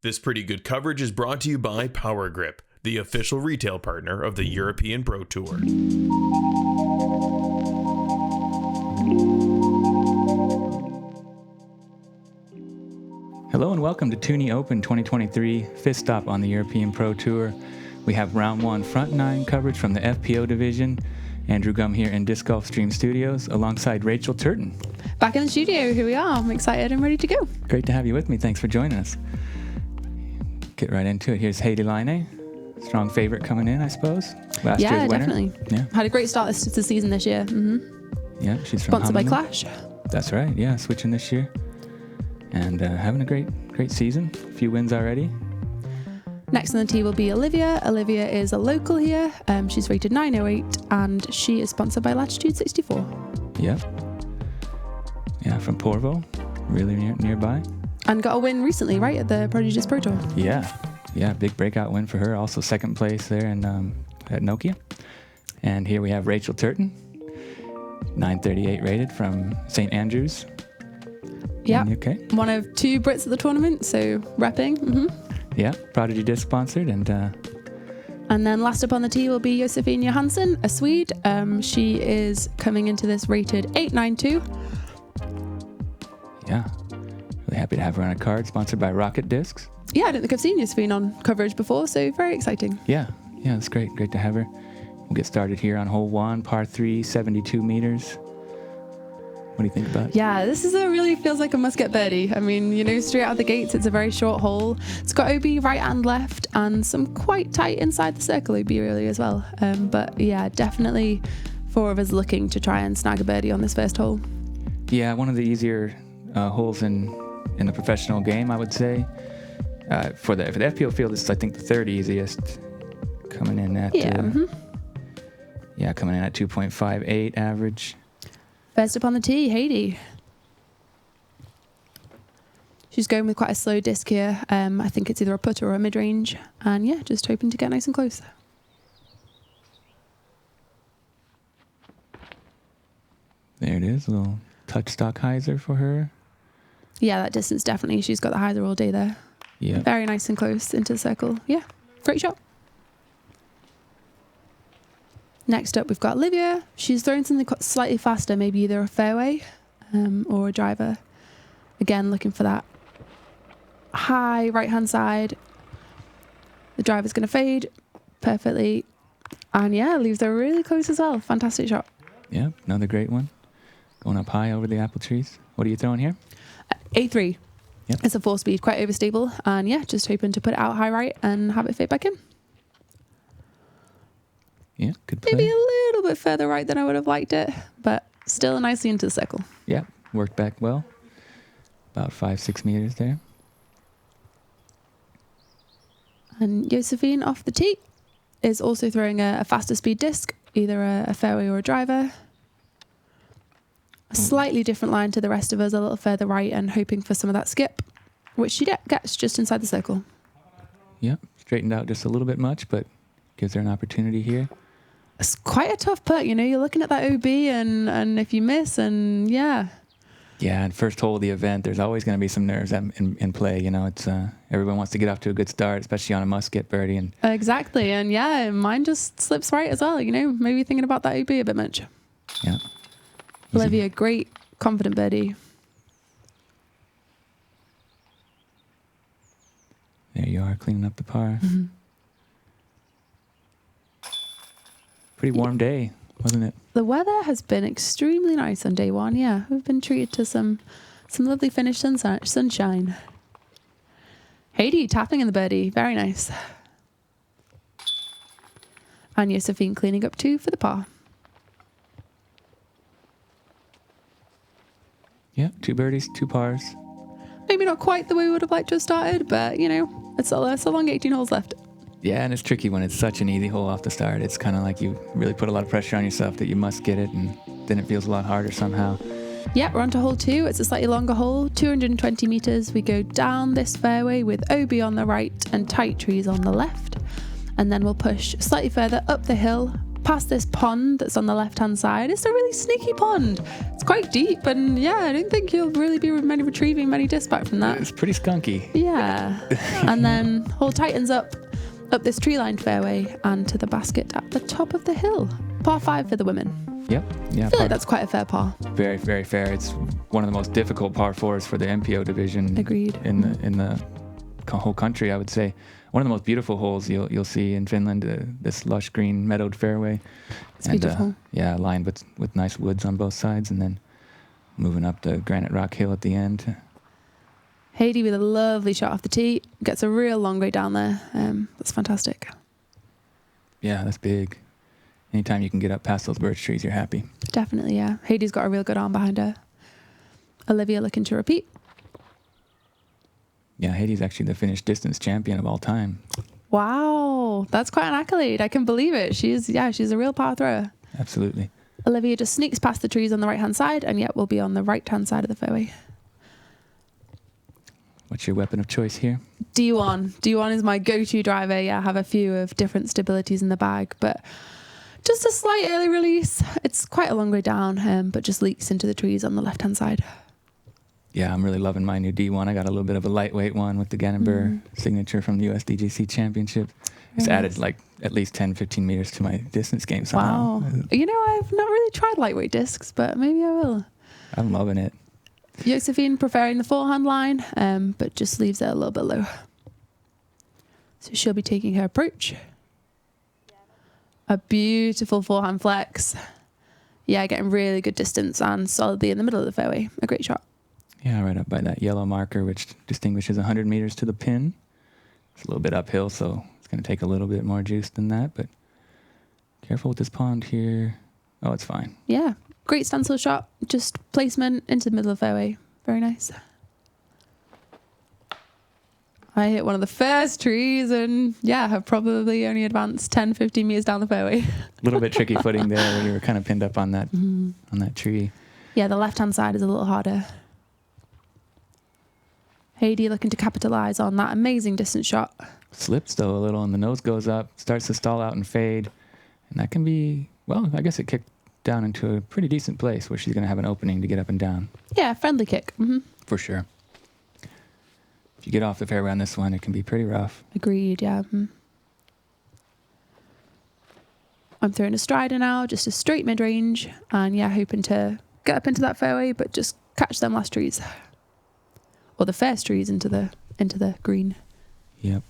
This pretty good coverage is brought to you by Power Grip, the official retail partner of the European Pro Tour. Hello and welcome to Tyyni Open 2023, fifth stop on the European Pro Tour. We have round one front nine coverage from the FPO division. Andrew Gum here in Disc Golf Stream Studios alongside Rachel Turton. Back in the studio, here we are. I'm excited and ready to go. Great to have you with me. Thanks for joining us. Get right into it. Here's Heidi Laine. Strong favorite coming in, I suppose. Last year's winner. Definitely. Yeah, had a great start to the season this year. Mm-hmm. Yeah, she's from Sponsored by Clash. That's right. Yeah, switching this year. And having a great season. A few wins already. Next on the tee will be Olivia. Olivia is a local here. She's rated 908 and she is sponsored by Latitude 64. Yep. Yeah, from Porvo, really nearby. And got a win recently, right, at the Prodigious Pro Tour? Yeah, big breakout win for her. Also second place there in, at Nokia. And here we have Rachel Turton, 938 rated from St. Andrews. Yeah, okay. One of two Brits at the tournament, so repping. Mm-hmm. Yeah, Prodigy Disc sponsored. And then last up on the tee will be Josefine Johansson, a Swede. She is coming into this rated 892. Yeah, really happy to have her on a card, sponsored by Rocket Discs. Yeah, I don't think I've seen Josefine on coverage before, so very exciting. Yeah, it's great to have her. We'll get started here on hole one, par 3, 72 meters. What do you think about it? Yeah, this is really feels like a must-get birdie. I mean, straight out of the gates, it's a very short hole. It's got OB right and left and some quite tight inside the circle OB really as well. But yeah, definitely four of us looking to try and snag a birdie on this first hole. Yeah, one of the easier holes in the professional game, I would say. For the FPO field, this is, I think, the third easiest. Coming in at coming in at 2.58 average. First up on the tee, Heidi. She's going with quite a slow disc here. I think it's either a putter or a mid-range. And yeah, just hoping to get nice and close. There it is, a little touch stock hyzer for her. Yeah, that distance definitely. She's got the hyzer all day there. Yeah. Very nice and close into the circle. Yeah, great shot. Next up, we've got Olivia. She's throwing something slightly faster, maybe either a fairway or a driver. Again, looking for that high right-hand side. The driver's going to fade perfectly. And yeah, leaves her really close as well. Fantastic shot. Yeah, another great one. Going up high over the apple trees. What are you throwing here? A3. Yep. It's a 4-speed, quite overstable. And yeah, just hoping to put it out high right and have it fade back in. Yeah, good play. Maybe a little bit further right than I would have liked it, but still nicely into the circle. Yeah, worked back well. About 5-6 meters there. And Josefine off the tee is also throwing a faster speed disc, either a fairway or a driver. A slightly different line to the rest of us, a little further right and hoping for some of that skip, which she gets just inside the circle. Yeah, straightened out just a little bit much, but gives her an opportunity here. It's quite a tough putt, you're looking at that OB and if you miss and yeah. Yeah, and first hole of the event, there's always going to be some nerves in play. It's everyone wants to get off to a good start, especially on a must-get birdie. And exactly, and yeah, mine just slips right as well. Maybe thinking about that OB a bit much. Yeah. Olivia, great, confident birdie. There you are, cleaning up the par. Mm-hmm. Pretty warm day, wasn't it? The weather has been extremely nice on day one. Yeah, we've been treated to some lovely finished sunshine. Heidi tapping in the birdie, very nice. And Josefine cleaning up 2 for the par. Yeah, 2 birdies, 2 pars. Maybe not quite the way we would have liked to have started, but it's a long 18 holes left. Yeah, and it's tricky when it's such an easy hole off the start. It's kind of like you really put a lot of pressure on yourself that you must get it, and then it feels a lot harder somehow. Yeah, we're on to hole 2. It's a slightly longer hole, 220 meters. We go down this fairway with OB on the right and tight trees on the left. And then we'll push slightly further up the hill, past this pond that's on the left-hand side. It's a really sneaky pond. It's quite deep, and yeah, I don't think you'll really be retrieving many discs back from that. It's pretty skunky. Yeah. And then hole tightens up this tree-lined fairway and to the basket at the top of the hill. Par 5 for the women. Yep. Yeah. I feel like that's quite a fair par. Very, very fair. It's one of the most difficult par 4s for the MPO division. Agreed. In the whole country, I would say. One of the most beautiful holes you'll see in Finland. This lush green meadowed fairway. It's beautiful. Yeah, lined with nice woods on both sides, and then moving up the granite rock hill at the end. Heidi with a lovely shot off the tee. Gets a real long way down there. That's fantastic. Yeah, that's big. Anytime you can get up past those birch trees, you're happy. Definitely, yeah. Heidi's got a real good arm behind her. Olivia looking to repeat. Yeah, Heidi's actually the Finnish distance champion of all time. Wow, that's quite an accolade. I can believe it. She's a real power thrower. Absolutely. Olivia just sneaks past the trees on the right-hand side, and yet will be on the right-hand side of the fairway. What's your weapon of choice here? D1. D1 is my go-to driver. Yeah, I have a few of different stabilities in the bag, but just a slight early release. It's quite a long way down, but just leaks into the trees on the left-hand side. Yeah, I'm really loving my new D1. I got a little bit of a lightweight one with the Gannonburr signature from the USDGC Championship. It's added like at least 10, 15 meters to my distance game somehow. Wow. You know, I've not really tried lightweight discs, but maybe I will. I'm loving it. Josefine preferring the forehand line, but just leaves it a little bit low. So she'll be taking her approach. A beautiful forehand flex. Yeah, getting really good distance and solidly in the middle of the fairway. A great shot. Yeah, right up by that yellow marker, which distinguishes 100 meters to the pin. It's a little bit uphill, so it's going to take a little bit more juice than that, but careful with this pond here. Oh, it's fine. Yeah, great standstill shot. Just placement into the middle of the fairway. Very nice. I hit one of the first trees and, yeah, have probably only advanced 10, 15 meters down the fairway. A little bit tricky footing there where you were kind of pinned up on that tree. Yeah, the left-hand side is a little harder. Heidi looking to capitalize on that amazing distance shot. Slips, though, a little, and the nose goes up, starts to stall out and fade. And that can be, well, I guess it kicked down into a pretty decent place where she's going to have an opening to get up and down. Yeah, friendly kick. For sure. If you get off the fairway on this one, it can be pretty rough. Agreed, yeah. I'm throwing a strider now, just a straight mid-range. And, yeah, hoping to get up into that fairway, but just catch them last trees. Or the first trees into the green. Yep.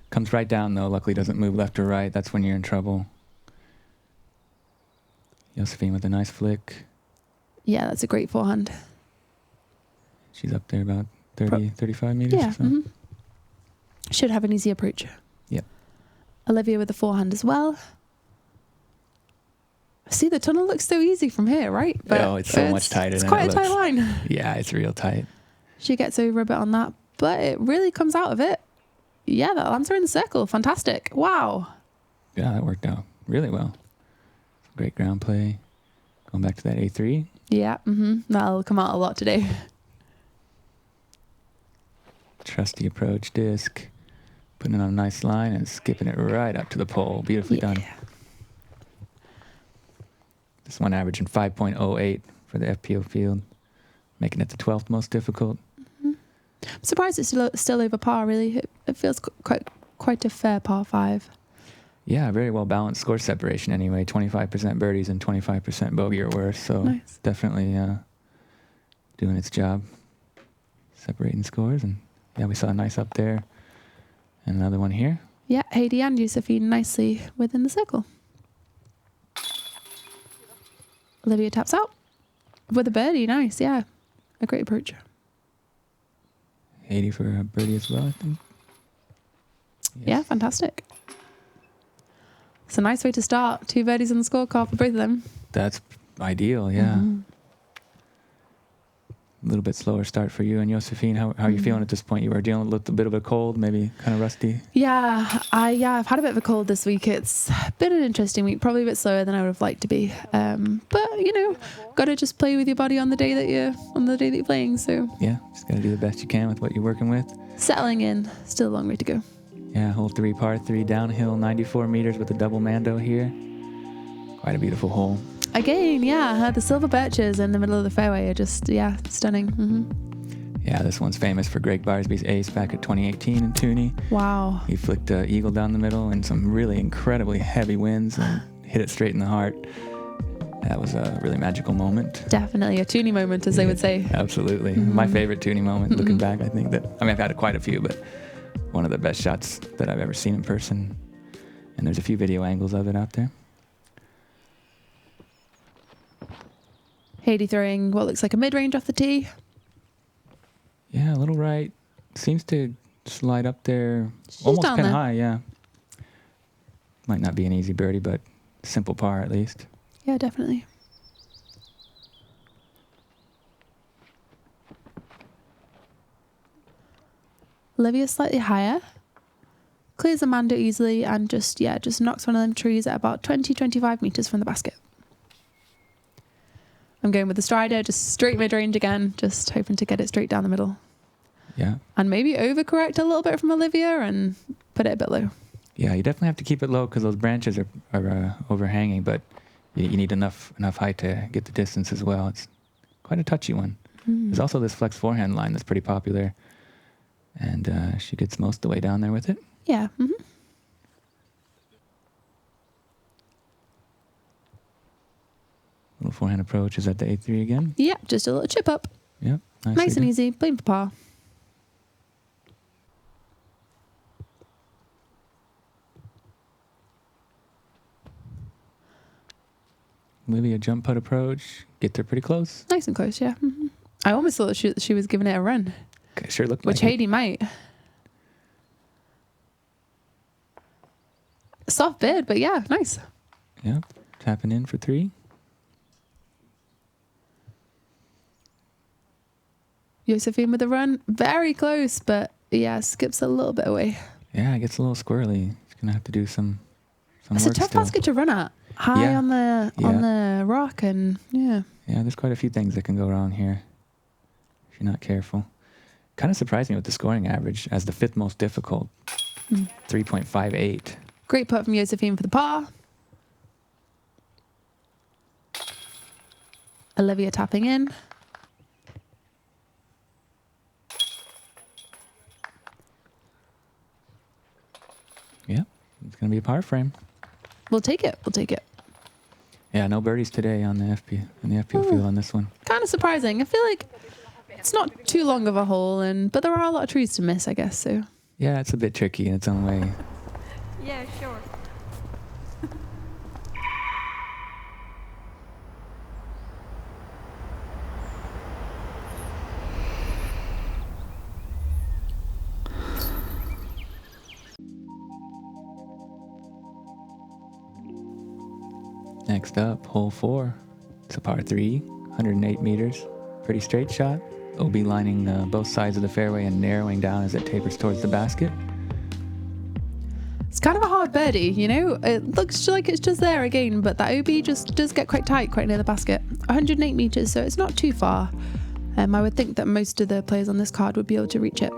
Comes right down, though. Luckily doesn't move left or right. That's when you're in trouble. Josefine with a nice flick. Yeah, that's a great forehand. She's up there about 30, 35 meters or so. Should have an easy approach. Yep. Olivia with the forehand as well. See, the tunnel looks so easy from here, right? But it's so much tighter it's than quite it a tight looks. line. Yeah, it's real tight. She gets over a bit on that, but it really comes out of it. Yeah, that lands her in the circle. Fantastic. Wow. Yeah, that worked out really well. Great ground play. Going back to that A3. Yeah, that'll come out a lot today. Trusty approach disc. Putting it on a nice line and skipping it right up to the pole. Beautifully done. This one averaging 5.08 for the FPO field. Making it the 12th most difficult. I'm surprised it's still over par, really. It feels quite a fair par 5. Yeah, very well balanced score separation anyway. 25% birdies and 25% bogey or worse. So nice. Definitely doing its job. Separating scores. And yeah, we saw a nice up there. And another one here. Yeah, Heidi and Josefine nicely within the circle. Olivia taps out with a birdie. Nice, yeah. A great approach. Heidi for a birdie as well, I think. Yes. Yeah, fantastic. It's a nice way to start. 2 birdies on the scorecard for both of them. That's ideal, yeah. A little bit slower start for you and Josefine. How are you feeling at this point? You were dealing with a bit of a cold, maybe kind of rusty? Yeah, I've had a bit of a cold this week. It's been an interesting week, probably a bit slower than I would have liked to be. But you know, got to just play with your body on the day that you're playing. So yeah, just got to do the best you can with what you're working with. Settling in, still a long way to go. Yeah, hole 3, par 3, downhill, 94 meters with a double mando here. Quite a beautiful hole. Again, yeah, the silver birches in the middle of the fairway are just, yeah, stunning. Yeah, this one's famous for Greg Barsby's ace back at 2018 in Tyyni. Wow. He flicked an eagle down the middle and some really incredibly heavy winds and hit it straight in the heart. That was a really magical moment. Definitely a Tyyni moment, as they would say. Absolutely. My favorite Tyyni moment, looking back, I think that, I mean, I've had quite a few, but one of the best shots that I've ever seen in person. And there's a few video angles of it out there. Heidi throwing what looks like a mid-range off the tee. Yeah, a little right. Seems to slide up there. She's almost down pin there. high, yeah. Might not be an easy birdie, but simple par at least. Yeah, definitely. Olivia slightly higher. Clears Amanda easily and just knocks one of them trees at about 20-25 meters from the basket. I'm going with the strider, just straight mid-range again, just hoping to get it straight down the middle. Yeah. And maybe overcorrect a little bit from Olivia and put it a bit low. Yeah, you definitely have to keep it low because those branches are overhanging, but you need enough height to get the distance as well. It's quite a touchy one. There's also this flex forehand line that's pretty popular, and she gets most of the way down there with it. Yeah. Little forehand approach is at the A3 again. Yeah, just a little chip up. Yep. Nice and easy. Playing for par. Olivia jump putt approach. Get there pretty close. Nice and close, yeah. I almost thought she was giving it a run. Sure looked Which like it. Heidi might. Soft bid, but yeah, nice. Yep. Tapping in for 3. Josefine with a run. Very close, but yeah, skips a little bit away. Yeah, it gets a little squirrely. She's going to have to do some It's work a tough still. basket to run at. High on the rock and yeah. Yeah, there's quite a few things that can go wrong here if you're not careful. Kind of surprised me with the scoring average as the 5th most difficult. 3.58. Great putt from Josephine for the par. Olivia tapping in. Yeah, it's going to be a par frame. We'll take it. We'll take it. Yeah, no birdies today on the FPO field on this one. Kind of surprising. I feel like it's not too long of a hole, but there are a lot of trees to miss, I guess. So Yeah, it's a bit tricky in its own way. Yeah, sure. Next up, hole 4. It's a par 3, 108 meters. Pretty straight shot. OB lining both sides of the fairway and narrowing down as it tapers towards the basket. it's kind of a hard birdie, you know. It looks like it's just there again, but that OB just does get quite tight, quite near the basket. 108 meters, so it's not too far. I would think that most of the players on this card would be able to reach it.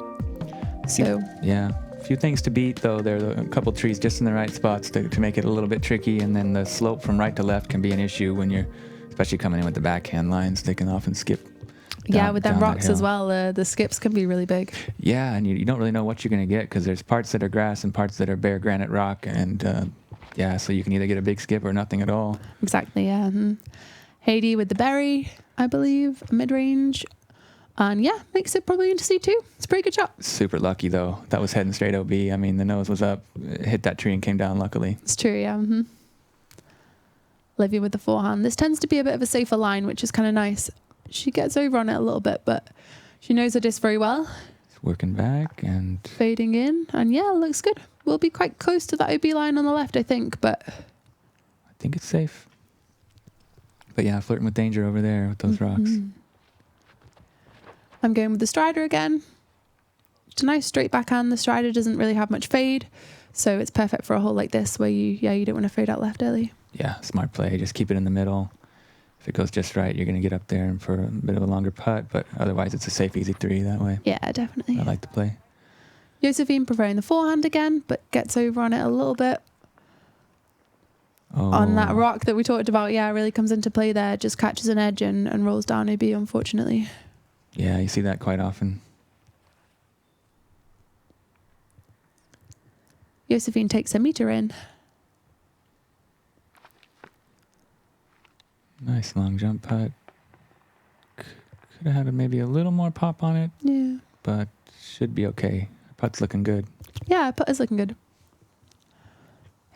So Yeah, a few things to beat though. There are a couple trees just in the right spots to make it a little bit tricky, and then the slope from right to left can be an issue when you're, especially coming in with the backhand lines. They can often skip. with them down that rocks as hill. well, the skips can be really big. Yeah, and you don't really know what you're going to get because there's parts that are grass and parts that are bare granite rock, and so you can either get a big skip or nothing at all. Exactly, yeah. Heidi with the berry, I believe, mid-range. And yeah, makes it probably into C2. It's a pretty good shot. Super lucky though. That was heading straight OB. I mean, the nose was up, hit that tree and came down luckily. It's true, yeah. Olivia with the forehand. This tends to be a bit of a safer line, which is kind of nice. She gets over on it a little bit, but she knows her disc very well. It's working back and Fading in. And yeah, looks good. We'll be quite close to that OB line on the left, I think, but I think it's safe. But yeah, flirting with danger over there with those rocks. I'm going with the strider again. It's a nice straight backhand. The strider doesn't really have much fade, so it's perfect for a hole like this where you don't want to fade out left early. Yeah, smart play. Just keep it in the middle. If it goes just right, you're going to get up there and for a bit of a longer putt, but otherwise it's a safe, easy 3 that way. Yeah, definitely. I like the play. Josefine preferring the forehand again, but gets over on it a little bit. on that rock that we talked about. Yeah, really comes into play there. Just catches an edge and rolls down OB, unfortunately. Yeah, you see that quite often. Josefine takes a meter in. Nice long jump putt. Could have had maybe a little more pop on it. Yeah. But should be okay. Putt's looking good. Yeah, putt is looking good.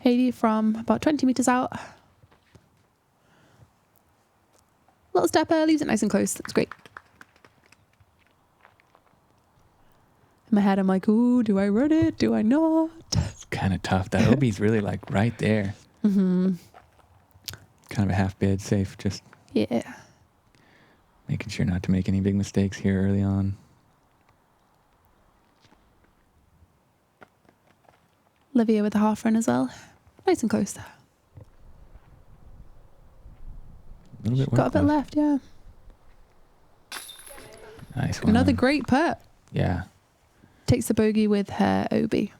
Heidi from about 20 meters out. Little stepper, leaves it nice and close. That's great. In my head, I'm like, ooh, do I run it? Do I not? It's kind of tough. That OB's really like right there. Mm-hmm. Kind of a half bid, safe. Just making sure not to make any big mistakes here early on. Olivia with the half run as well. Nice and close there. A little bit Got a bit left, yeah. Nice one. Another great putt. Yeah. Takes the bogey with her OB. It's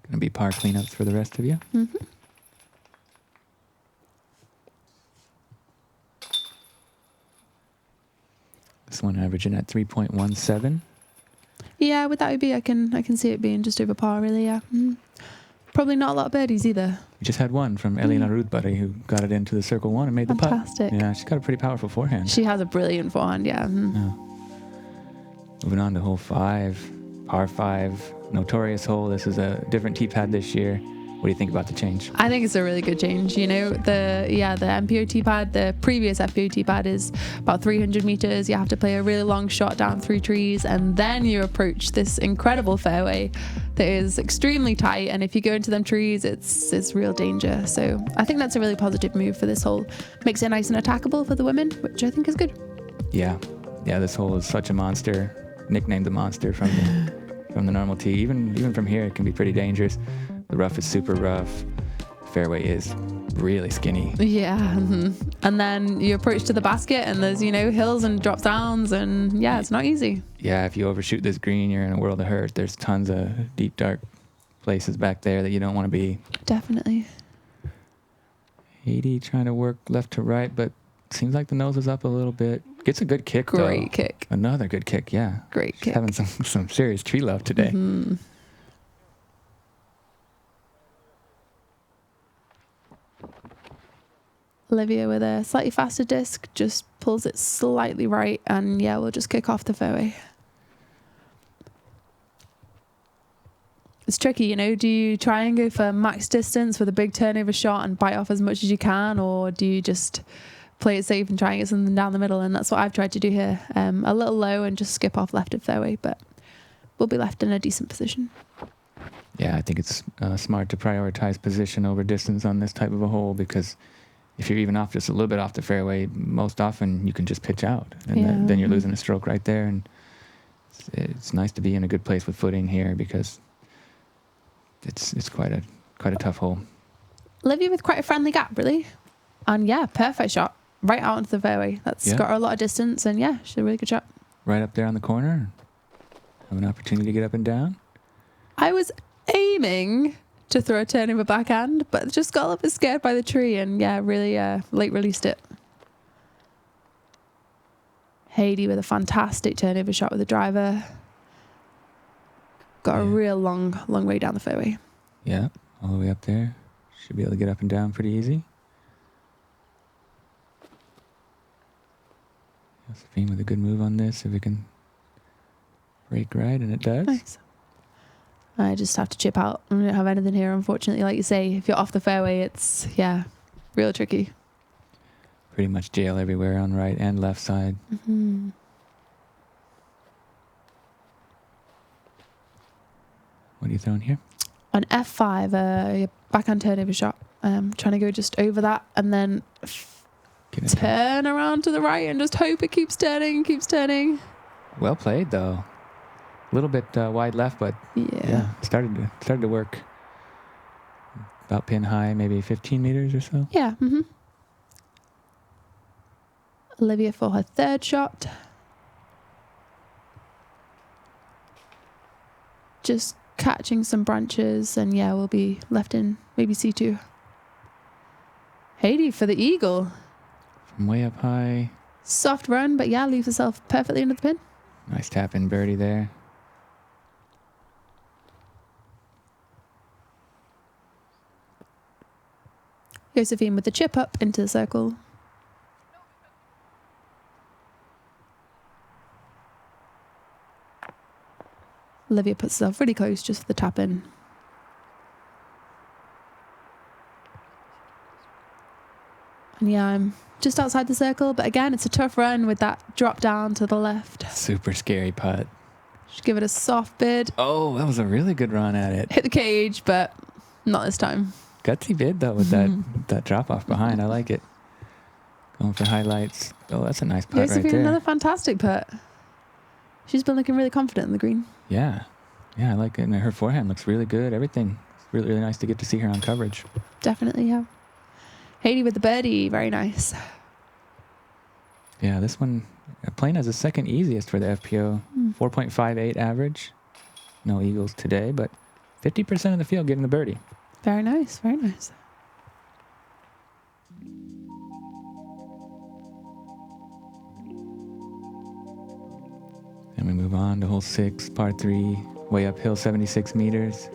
going to be par cleanups for the rest of you. Mm-hmm. This one averaging at 3.17. Yeah, with that OB, I can see it being just over par, really, yeah. Probably not a lot of birdies either. We just had one from Elina Rudbuddy who got it into the circle one and made the putt. Fantastic. Yeah, she's got a pretty powerful forehand. She has a brilliant forehand, yeah. Yeah. Moving on to hole 5, par 5, notorious hole. This is a different tee pad this year. What do you think about the change? I think it's a really good change. You know, the MPO tee pad, the previous FPO tee pad is about 300 meters. You have to play a really long shot down through trees, and then you approach this incredible fairway that is extremely tight. And if you go into them trees, it's real danger. So I think that's a really positive move for this hole. Makes it nice and attackable for the women, which I think is good. Yeah, this hole is such a monster. Nicknamed the monster from the normal tee. Even from here, it can be pretty dangerous. The rough is super rough. Fairway is really skinny. Yeah. And then you approach to the basket and there's, hills and drop downs and yeah, it's not easy. Yeah, if you overshoot this green, you're in a world of hurt. There's tons of deep, dark places back there that you don't want to be. Definitely. Heidi trying to work left to right, but seems like the nose is up a little bit. Gets a good kick, though. Great kick. Another good kick, yeah. Great She's kick. having some serious tree love today. Mm-hmm. Olivia with a slightly faster disc just pulls it slightly right, and yeah, we'll just kick off the fairway. It's tricky, do you try and go for max distance with a big turnover shot and bite off as much as you can, or do you just play it safe and try and get something down the middle? And that's what I've tried to do here. A little low and just skip off left of fairway, but we'll be left in a decent position. Yeah, I think it's smart to prioritize position over distance on this type of a hole, because if you're even off just a little bit off the fairway, most often you can just pitch out, and then you're losing a stroke right there. And it's nice to be in a good place with footing here, because it's quite a tough hole. Olivia with quite a friendly gap, really, and yeah, perfect shot right out into the fairway. That's got her a lot of distance, and yeah, she's a really good shot. Right up there on the corner, have an opportunity to get up and down. I was aiming to throw a turnover backhand, but just got a little bit scared by the tree and yeah, really late released it. Heidi with a fantastic turnover shot with the driver. Got a real long way down the fairway. Yeah, all the way up there. Should be able to get up and down pretty easy. Josefine with a good move on this, if it can break right, and it does. Nice. I just have to chip out. I don't have anything here, unfortunately. Like you say, if you're off the fairway, it's, real tricky. Pretty much jail everywhere on right and left side. Mm-hmm. What are you throwing here? On F5, a backhand turnover shot. Trying to go just over that and then turn around to the right and just hope it keeps turning. Well played, though. A little bit wide left, but started to work. About pin high, maybe 15 meters or so. Yeah. Mm-hmm. Olivia for her third shot. Just catching some branches, and yeah, we'll be left in maybe C2. Heidi for the eagle. From way up high. Soft run, but yeah, leaves herself perfectly under the pin. Nice tap in birdie there. Josefine with the chip up into the circle. Olivia puts herself really close just for the tap in. And yeah, I'm just outside the circle, but again, it's a tough run with that drop down to the left. Super scary putt. Just give it a soft bid. Oh, that was a really good run at it. Hit the cage, but not this time. Gutsy bid though with that drop off behind. I like it. Going for highlights. Oh, that's a nice putt Josefine, right there. another fantastic putt. She's been looking really confident in the green. Yeah. Yeah, I like it. And her forehand looks really good. Everything. It's really, really nice to get to see her on coverage. Definitely, yeah. Heidi with the birdie. Very nice. Yeah, this one playing as the second easiest for the FPO. 4.58 average. No eagles today, but 50% of the field getting the birdie. Very nice. Very nice. And we move on to hole 6, par 3, way uphill, 76 meters.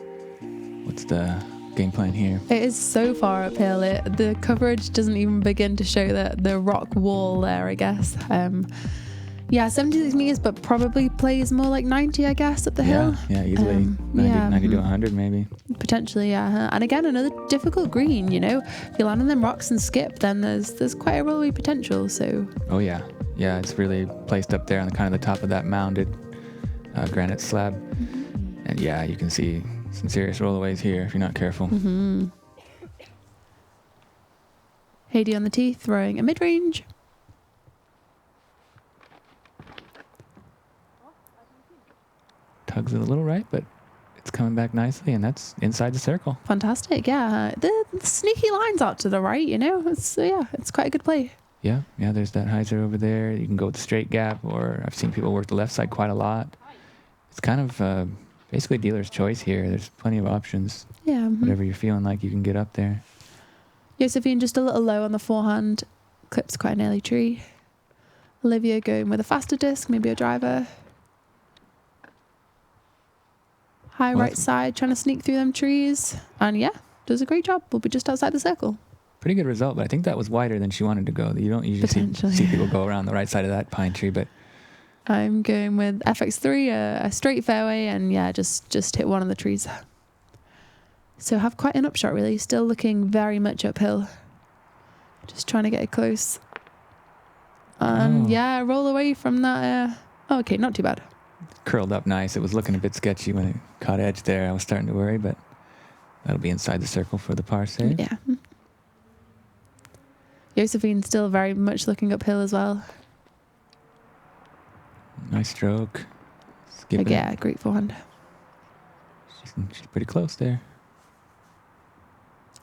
What's the game plan here? It is so far uphill. The coverage doesn't even begin to show the rock wall there, I guess. Yeah, 76 meters, but probably plays more like 90, I guess, up the hill. Yeah, easily 90 to 100 maybe. Potentially, yeah. And again, another difficult green, you know. If you land on them rocks and skip, then there's quite a rollaway potential, so... Oh, yeah. Yeah, it's really placed up there on the kind of the top of that mounded granite slab. And yeah, you can see some serious rollaways here if you're not careful. Heidi on the tee, throwing a mid-range. Tugs it a little right, but it's coming back nicely, and that's inside the circle. Fantastic, yeah. The sneaky lines out to the right, you know. It's quite a good play. Yeah, there's that hyzer over there. You can go with the straight gap, or I've seen people work the left side quite a lot. It's kind of basically dealer's choice here. There's plenty of options. Yeah. Whatever you're feeling like, you can get up there. Josefine just a little low on the forehand. Clips quite an early tree. Olivia going with a faster disc, maybe a driver. High right side, trying to sneak through them trees. And yeah, does a great job. We'll be just outside the circle. Pretty good result, but I think that was wider than she wanted to go. You don't usually see people go around the right side of that pine tree, but... I'm going with FX3, a straight fairway, and yeah, just hit one of the trees. So have quite an upshot, really. Still looking very much uphill. Just trying to get it close. And yeah, roll away from that. Okay, not too bad. Curled up nice. It was looking a bit sketchy when it caught edge there. I was starting to worry, but that'll be inside the circle for the par save. Yeah. Josephine still very much looking uphill as well. Nice stroke. Skip yeah, great forehand. She's pretty close there.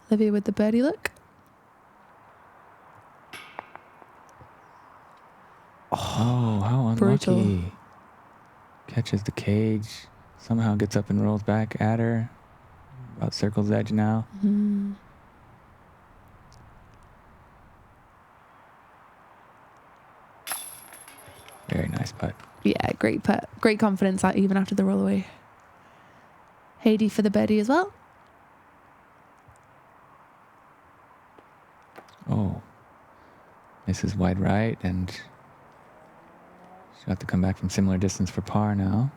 Olivia with the birdie look. Oh, how unlucky. Brutal. Catches the cage. Somehow gets up and rolls back at her. About circle's edge now. Very nice putt. Yeah, great putt. Great confidence even after the roll away. Heidi for the birdie as well. Oh. Misses wide right, and she'll have to come back from similar distance for par now.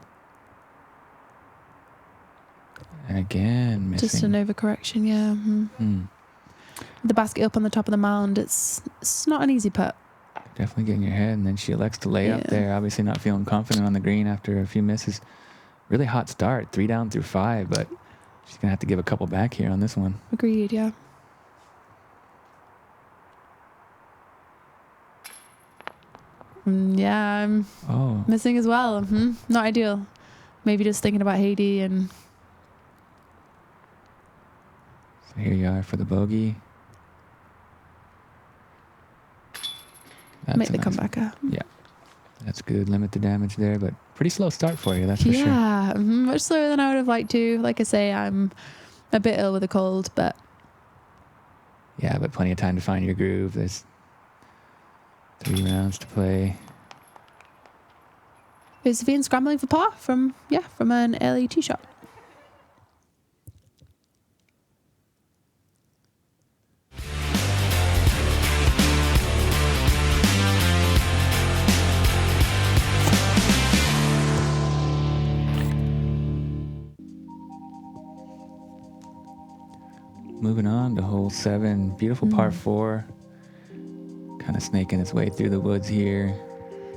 And again, missing. Just an overcorrection, yeah. The basket up on the top of the mound, it's not an easy putt. Definitely getting your head, and then she elects to lay up there. Obviously not feeling confident on the green after a few misses. Really hot start, 3 down through 5, but she's going to have to give a couple back here on this one. Agreed, yeah. Yeah, I'm missing as well. Not ideal. Maybe just thinking about Heidi and... So here you are for the bogey. That's make the comeback up. Yeah, that's good. Limit the damage there, but pretty slow start for you, that's for sure. Yeah, much slower than I would have liked to. Like I say, I'm a bit ill with a cold, but... Yeah, but plenty of time to find your groove. There's 3 rounds to play. Josefine scrambling for par from an early tee shot. Moving on to hole 7, beautiful par 4. Kind of snaking its way through the woods here.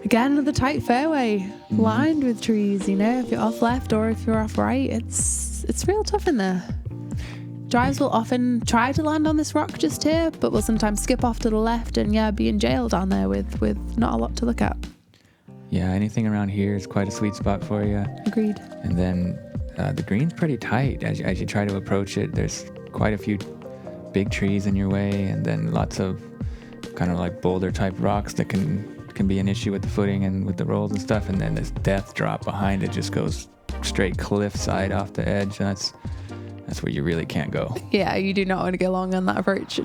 Again, another tight fairway, lined with trees. You know, if you're off left or if you're off right, it's real tough in there. Drives will often try to land on this rock just here, but will sometimes skip off to the left and be in jail down there with not a lot to look at. Yeah, anything around here is quite a sweet spot for you. Agreed. And then the green's pretty tight as you try to approach it. There's quite a few big trees in your way, and then lots of kind of like boulder type rocks that can be an issue with the footing and with the rolls and stuff. And then this death drop behind it just goes straight cliffside off the edge. That's where you really can't go. Yeah, you do not want to go long on that approach.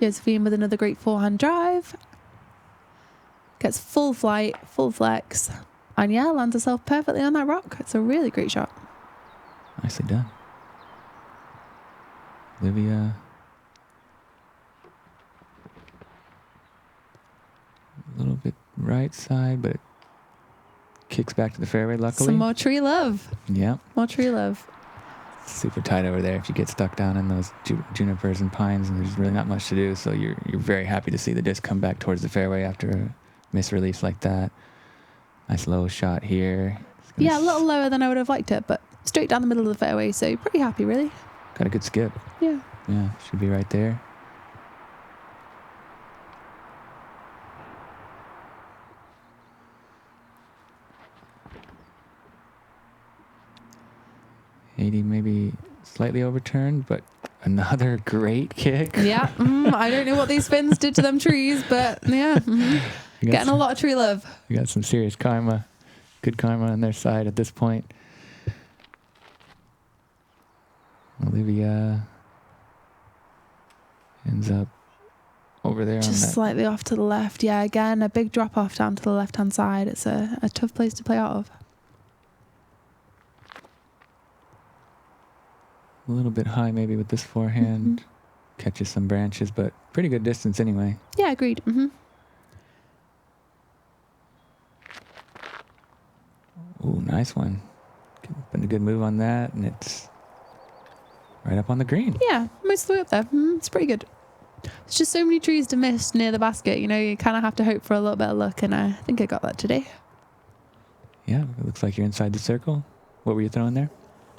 Josephine with another great forehand drive. Gets full flight, full flex. And lands herself perfectly on that rock. It's a really great shot. Nicely done. Olivia. A little bit right side, but it kicks back to the fairway, luckily. Some more tree love. Yeah. More tree love. Super tight over there if you get stuck down in those junipers and pines, and there's really not much to do. So you're very happy to see the disc come back towards the fairway after a misrelease like that. Nice low shot here. Yeah, a little lower than I would have liked it, but straight down the middle of the fairway, so pretty happy, really. Got a good skip. Yeah. Yeah, should be right there. Heidi maybe slightly overturned, but another great kick. Yeah, I don't know what these spins did to them trees, but yeah, getting a lot of tree love. We got some serious karma, good karma on their side at this point. Olivia ends up over there just on that. Slightly off to the left. Yeah, again, a big drop off down to the left-hand side. It's a tough place to play out of. A little bit high maybe with this forehand. Catches some branches, but pretty good distance anyway. Yeah, agreed. Ooh, nice one. Been a good move on that, and it's right up on the green. Yeah, most of the way up there. It's pretty good. There's just so many trees to miss near the basket. You know, you kind of have to hope for a little bit of luck, and I think I got that today. Yeah, it looks like you're inside the circle. What were you throwing there?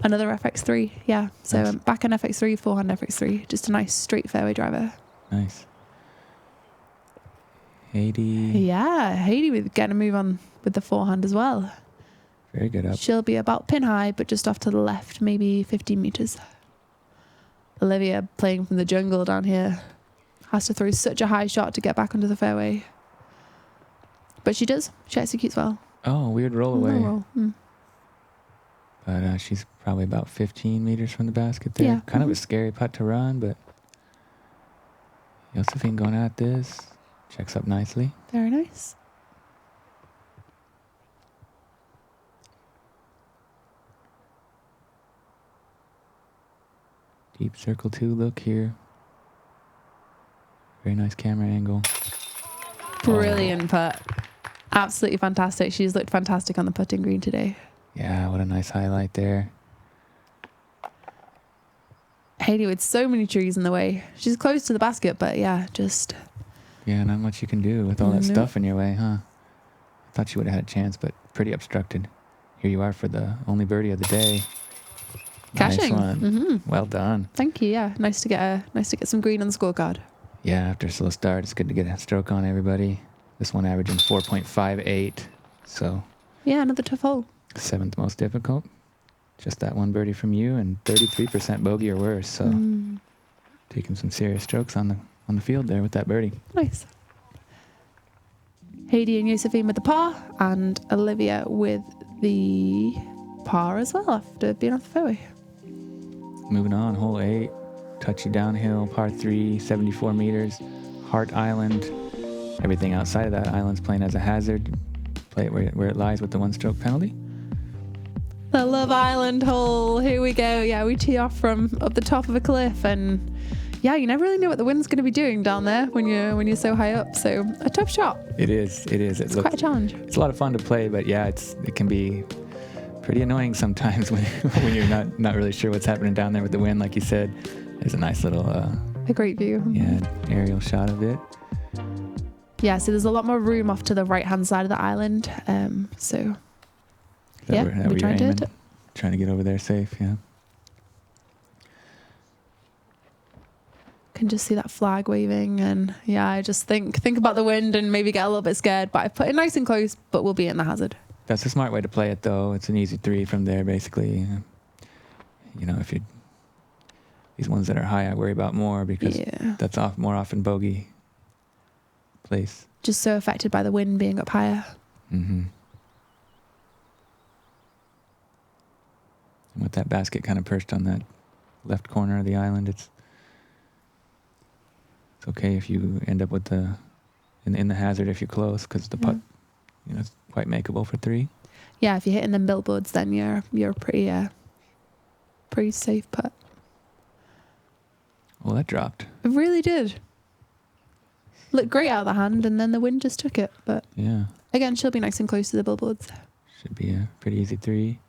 Another FX3, yeah. So Nice. back in FX3, forehand FX3. Just a nice straight fairway driver. Nice. Heidi. Yeah, Heidi with getting a move on with the forehand as well. Very good up. She'll be about pin high, but just off to the left, maybe 15 meters. Olivia playing from the jungle down here. Has to throw such a high shot to get back onto the fairway. But she does. She executes well. Oh, weird roll away. Roll. But she's probably about 15 meters from the basket there. Yeah. Kind of a scary putt to run, but Josefine going at this. Checks up nicely. Very nice. Deep circle 2 look here. Very nice camera angle. Brilliant putt. Absolutely fantastic. She's looked fantastic on the putting green today. Yeah, what a nice highlight there. Heidi with so many trees in the way. She's close to the basket, but yeah, just... Yeah, not much you can do with all that No. stuff in your way, huh? I thought you would have had a chance, but pretty obstructed. Here you are for the only birdie of the day. Cashing. Nice one. Well done. Thank you. Yeah, nice to get some green on the scorecard. Yeah, after a slow start, it's good to get a stroke on everybody. This one averaging 4.58, so Yeah, another tough hole. 7th most difficult. Just that one birdie from you, and 33% bogey or worse. So taking some serious strokes on the field there with that birdie. Nice. Heidi and Josefine with the par, and Olivia with the par as well after being off the fairway. Moving on, hole 8, touchy downhill, par 3, 74 meters, Heart Island. Everything outside of that island's playing as a hazard. Play it where it lies with the 1-stroke penalty. The Love Island hole. Here we go. Yeah, we tee off from up the top of a cliff, and yeah, you never really know what the wind's going to be doing down there when you're so high up. So a tough shot. It is. It's quite a challenge. It's a lot of fun to play, but yeah, it can be pretty annoying sometimes when you're not really sure what's happening down there with the wind. Like you said, there's a nice little a great view. Yeah, aerial shot of it. Yeah, so there's a lot more room off to the right-hand side of the island. So yeah, we're trying to hit it. Trying to get over there safe, yeah. Can just see that flag waving, and yeah, I just think about the wind and maybe get a little bit scared, but I put it nice and close, but we'll be in the hazard. That's a smart way to play it, though. It's an easy 3 from there, basically. You know, if you these ones that are high, I worry about more because that's more often bogey place. Just so affected by the wind being up higher. Mm-hmm. And with that basket kind of perched on that left corner of the island, it's okay if you end up with in the hazard if you're close, because the putt, it's quite makeable for 3. Yeah, if you're hitting them billboards, then you're pretty safe putt. Well, that dropped. It really did. Looked great out of the hand, and then the wind just took it. But yeah, again, she'll be nice and close to the billboards. Should be a pretty easy 3.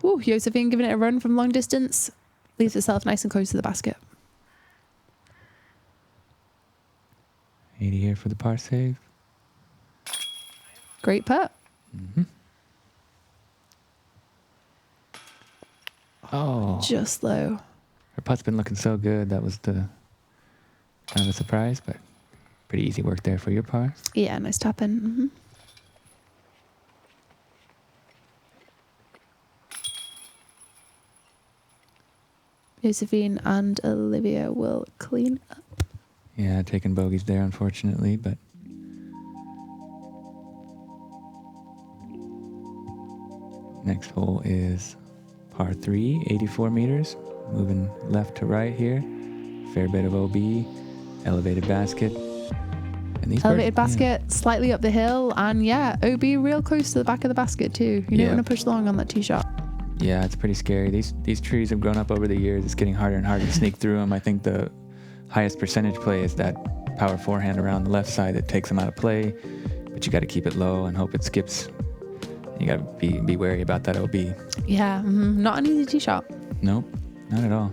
Ooh, Josefine giving it a run from long distance. Leaves herself nice and close to the basket. Heidi here for the par save. Great putt. Mm-hmm. Oh. Just low. Her putt's been looking so good. That was kind of a surprise, but pretty easy work there for your par. Yeah, nice tap in. Mm-hmm. Josefine and Olivia will clean up. Yeah, taking bogeys there, unfortunately, but next hole is par 3, 84 meters. Moving left to right here. Fair bit of OB, elevated basket. And these elevated basket, slightly up the hill, and yeah, OB real close to the back of the basket too. You don't want to push long on that tee shot. Yeah, it's pretty scary. These trees have grown up over the years. It's getting harder and harder to sneak through them. I think the highest percentage play is that power forehand around the left side that takes them out of play, but you got to keep it low and hope it skips. You got to be wary about that OB. Yeah, not an easy tee shot. Nope, not at all.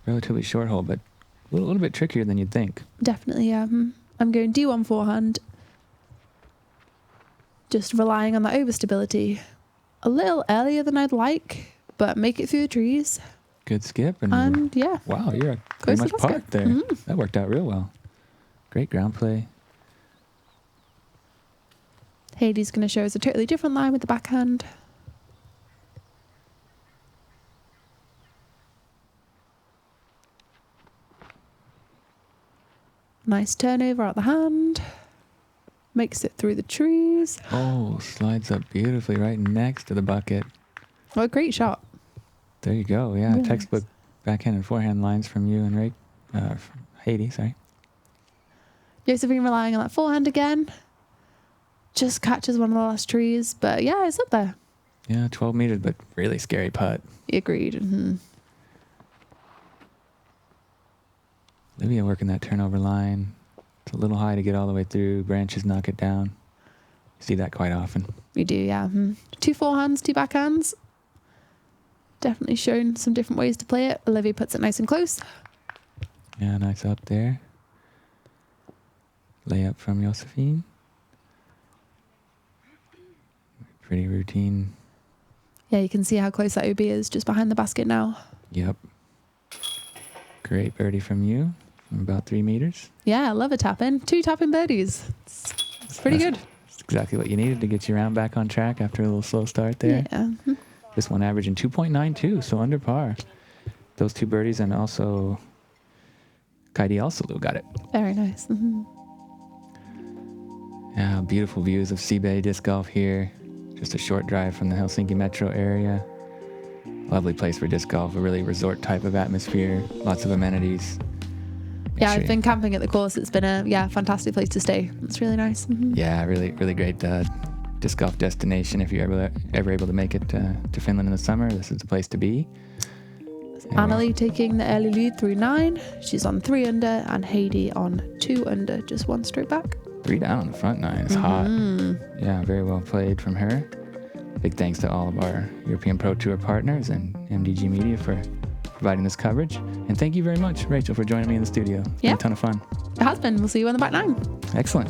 Relatively short hole, but a little bit trickier than you'd think. Definitely, yeah. I'm going D1 forehand. Just relying on that overstability. A little earlier than I'd like, but make it through the trees. Good skip. And yeah. Wow, you're pretty much parked there. Mm-hmm. That worked out real well. Great ground play. Heidi's going to show us a totally different line with the backhand. Nice turnover out the hand. Makes it through the trees. Oh, slides up beautifully right next to the bucket. What a great shot. There you go. Yeah, yes. Textbook backhand and forehand lines from you and Heidi, sorry. Josefine relying on that forehand again. Just catches one of the last trees. But yeah, it's up there. Yeah, 12 meters, but really scary putt. Agreed. Mm-hmm. Olivia working that turnover line. It's a little high to get all the way through. Branches knock it down. You see that quite often. We do, yeah. 2 forehands, 2 backhands. Definitely shown some different ways to play it. Olivia puts it nice and close. Yeah, nice up there. Layup from Josefine. Pretty routine. Yeah, you can see how close that OB is just behind the basket now. Yep. Great birdie from you. From about 3 meters. Yeah, I love a tap-in. 2 tap-in birdies. It's pretty good. That's exactly what you needed to get your round back on track after a little slow start there. Yeah. This one averaging 2.92, so under par. Those 2 birdies, and also a Heidi also got it. Very nice. Mm-hmm. Yeah, beautiful views of Sibbe disc golf here. Just a short drive from the Helsinki metro area. Lovely place for disc golf, a really resort type of atmosphere, lots of amenities. Yeah, I've been camping at the course. It's been a fantastic place to stay. It's really nice. Mm-hmm. Yeah, really, really great disc golf destination. If you're ever able to make it to Finland in the summer, this is the place to be. Annalie taking the early lead through 9. She's on 3 under, and Heidi on 2 under, just 1 stroke back. 3 down on the front 9. It's hot. Yeah, very well played from her. Big thanks to all of our European Pro Tour partners and MDG Media for providing this coverage. And thank you very much, Rachel, for joining me in the studio. It's been a ton of fun. It has been. We'll see you on the back 9. Excellent.